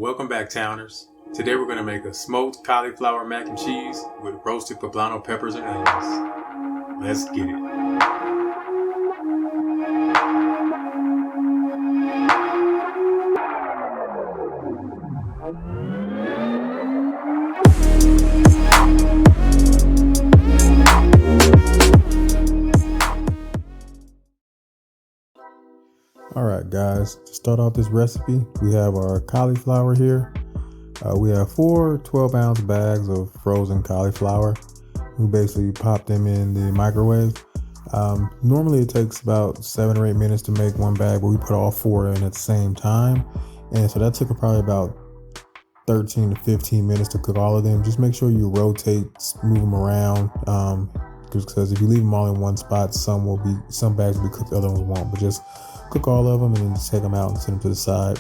Welcome back, Towners. Today we're going to make a smoked cauliflower mac and cheese with roasted poblano peppers and onions. Let's get it. Alright guys, to start off this recipe, we have our cauliflower here. We have 4 12-ounce bags of frozen cauliflower. We basically pop them in the microwave. Normally it takes about 7 or 8 minutes to make one bag, but we put all 4 in at the same time. And so that took probably about 13 to 15 minutes to cook all of them. Just make sure you rotate, move them around. Because if you leave them all in one spot, some bags will be cooked, other ones won't. But just cook all of them and then just take them out and set them to the side.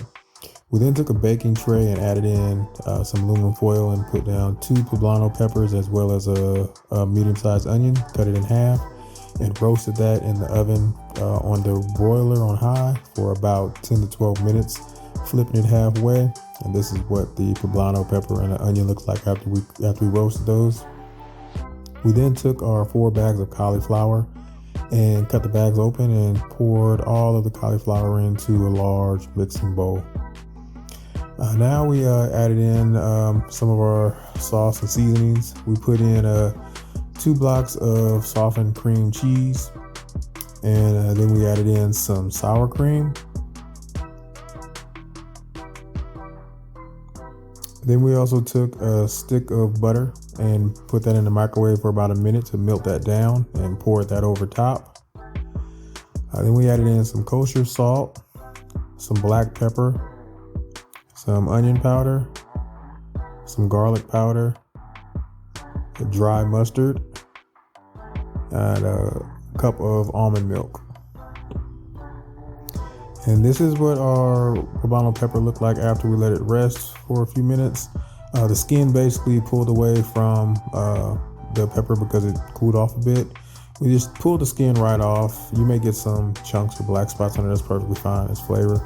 We then took a baking tray and added in some aluminum foil and put down 2 poblano peppers as well as a medium-sized onion, cut it in half, and roasted that in the oven on the broiler on high for about 10 to 12 minutes, flipping it halfway. And this is what the poblano pepper and the onion looks like after we roasted those. We then took our 4 bags of cauliflower and cut the bags open and poured all of the cauliflower into a large mixing bowl. Now we added in some of our sauce and seasonings. We put in 2 blocks of softened cream cheese, and then we added in some sour cream. Then we also took a stick of butter and put that in the microwave for about a minute to melt that down and poured that over top. Then we added in some kosher salt, some black pepper, some onion powder, some garlic powder, a dry mustard, and a cup of almond milk. And this is what our poblano pepper looked like after we let it rest for a few minutes. The skin basically pulled away from the pepper because it cooled off a bit. We just pulled the skin right off. You may get some chunks or black spots on it. That's perfectly fine. It's flavor.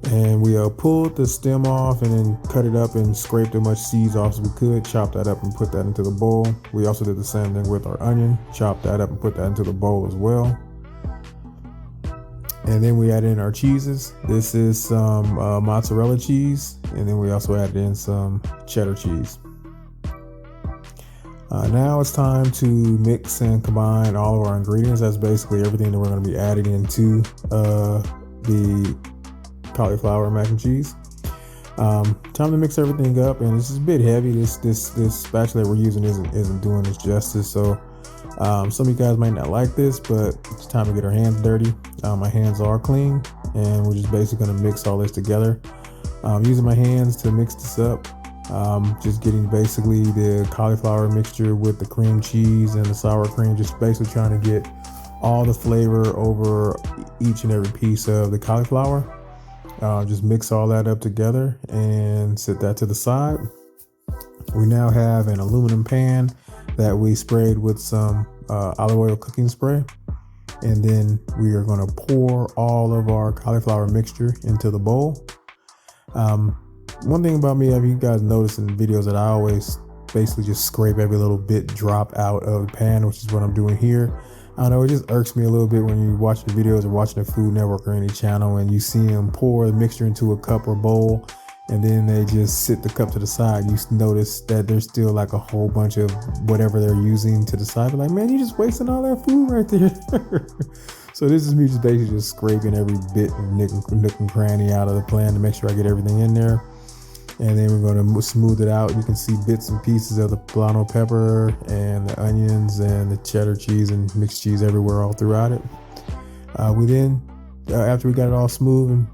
And we pulled the stem off and then cut it up and scraped as much seeds off as we could. Chopped that up and put that into the bowl. We also did the same thing with our onion. Chopped that up and put that into the bowl as well. And then we added in our cheeses. This is some mozzarella cheese. And then we also added in some cheddar cheese. Now it's time to mix and combine all of our ingredients. That's basically everything that we're going to be adding into the cauliflower mac and cheese. Time to mix everything up, and this is a bit heavy. This spatula that we're using isn't doing this justice. So some of you guys might not like this, but it's time to get our hands dirty. My hands are clean, and we're just basically going to mix all this together. Using my hands to mix this up. Just getting basically the cauliflower mixture with the cream cheese and the sour cream, just basically trying to get all the flavor over each and every piece of the cauliflower. Just mix all that up together and set that to the side. We now have an aluminum pan that we sprayed with some olive oil cooking spray. And then we are going to pour all of our cauliflower mixture into the bowl. One thing about me, have you guys noticed in the videos that I always basically just scrape every little bit drop out of the pan, which is what I'm doing here. I know it just irks me a little bit when you watch the videos or watching the Food Network or any channel and you see them pour the mixture into a cup or bowl and then they just sit the cup to the side. You notice that there's still like a whole bunch of whatever they're using to the side. You're like, man, you're just wasting all that food right there. So this is me just basically just scraping every bit and nook and cranny out of the pan to make sure I get everything in there. And then we're going to smooth it out. You can see bits and pieces of the poblano pepper and the onions and the cheddar cheese and mixed cheese everywhere all throughout it. We then, after we got it all smooth,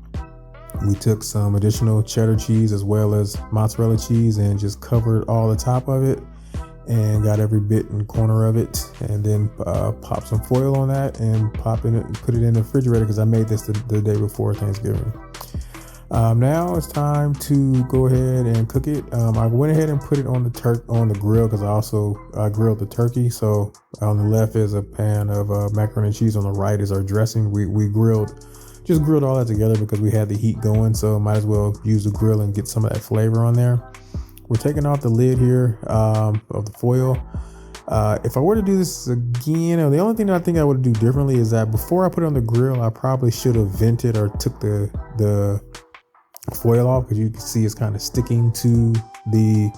we took some additional cheddar cheese as well as mozzarella cheese and just covered all the top of it and got every bit and corner of it. And then pop some foil on that and pop in it and put it in the refrigerator because I made this the day before Thanksgiving. Now it's time to go ahead and cook it. I went ahead and put it on the grill because I also grilled the turkey. So on the left is a pan of macaroni and cheese. On the right is our dressing. We grilled just grilled all that together because we had the heat going, so might as well use the grill and get some of that flavor on there. We're taking off the lid here of the foil. If I were to do this again, the only thing that I think I would do differently is that before I put it on the grill, I probably should have vented or took the foil off, because you can see it's kind of sticking to the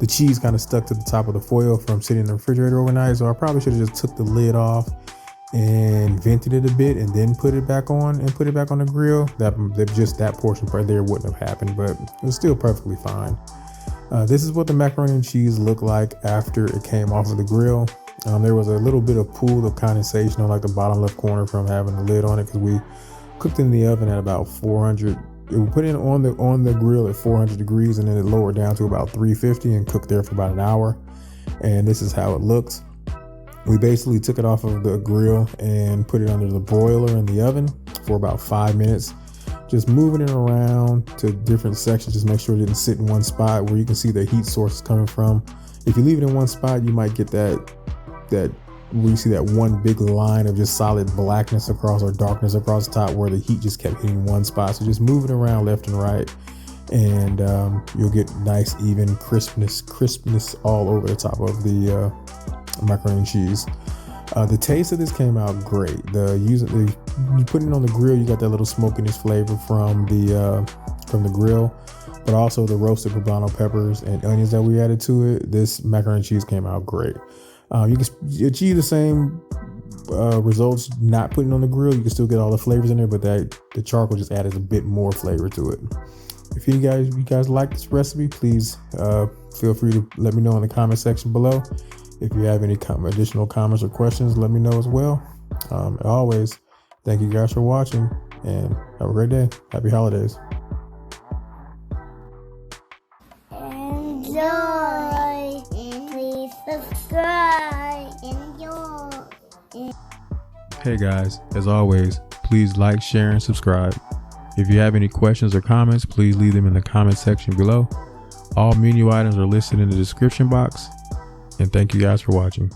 cheese, kind of stuck to the top of the foil from sitting in the refrigerator overnight. So I probably should have just took the lid off and vented it a bit and then put it back on and put it back on the grill. That portion right there wouldn't have happened, but it was still perfectly fine. This is what the macaroni and cheese looked like after it came off of the grill. There was a little bit of pool of condensation on like the bottom left corner from having the lid on it, because we cooked in the oven at about 400. We put it on the grill at 400 degrees, and then it lowered down to about 350 and cooked there for about an hour. And this is how it looks. We basically took it off of the grill and put it under the broiler in the oven for about 5 minutes, just moving it around to different sections. Just make sure it didn't sit in one spot where you can see the heat source is coming from. If you leave it in one spot, you might get that where you see that one big line of just solid blackness across or darkness across the top where the heat just kept hitting one spot. So just move it around left and right, and you'll get nice even crispness all over the top of the macaroni and cheese. The taste of this came out great. You put it on the grill, you got that little smokiness flavor from the grill, but also the roasted poblano peppers and onions that we added to it. This macaroni and cheese came out great. You can achieve the same results not putting it on the grill. You can still get all the flavors in there, but the charcoal just added a bit more flavor to it. If you guys like this recipe, please feel free to let me know in the comment section below. If you have any additional comments or questions, let me know as well. As always, thank you guys for watching, and have a great day. Happy holidays. Enjoy. Please subscribe. Enjoy. Hey guys, as always, please like, share, and subscribe. If you have any questions or comments, please leave them in the comment section below. All menu items are listed in the description box. And thank you guys for watching.